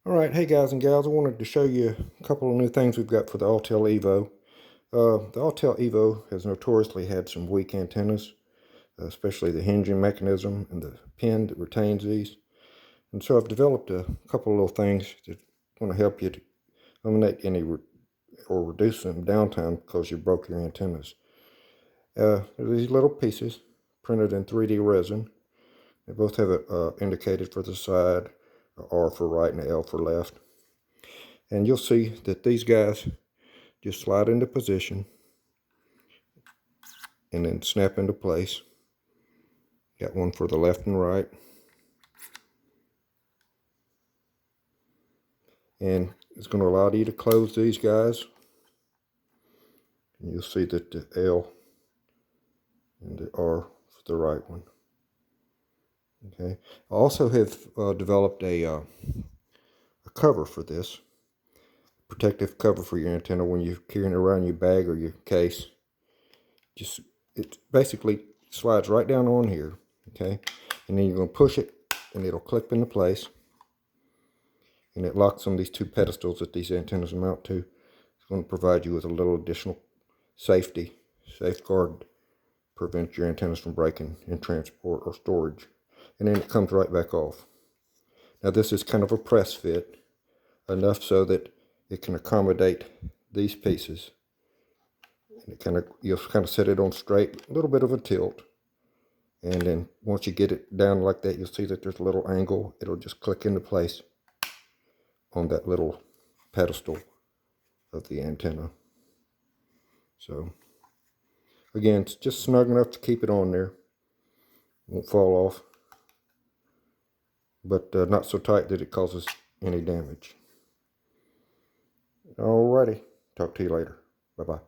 Alright, hey guys and gals, I wanted to show you a couple of new things we've got for the Autel Evo. The Autel Evo has notoriously had some weak antennas, especially the hinging mechanism and the pin that retains these. And so I've developed a couple of little things that want to help you to eliminate any or reduce some downtime because you broke your antennas. They're these little pieces printed in 3D resin. They both have it indicated for the side, R for right and L for left. And you'll see that these guys just slide into position and then snap into place. Got one for the left and right. And it's going to allow you to close these guys. And you'll see that the L and the R for the right one. Okay. I also have developed a cover for this. Protective cover for your antenna when you're carrying it around your bag or your case. It basically slides right down on here. Okay. And then you're going to push it and it'll clip into place. And it locks on these two pedestals that these antennas mount to. It's going to provide you with a little additional safeguard, prevent your antennas from breaking in transport or storage. And then it comes right back off. Now this is kind of a press fit, enough so that it can accommodate these pieces. And you'll kind of set it on straight, a little bit of a tilt. And then once you get it down like that, you'll see that there's a little angle. It'll just click into place on that little pedestal of the antenna. So again, it's just snug enough to keep it on there. Won't fall off, but not so tight that it causes any damage. Alrighty, talk to you later. Bye-bye.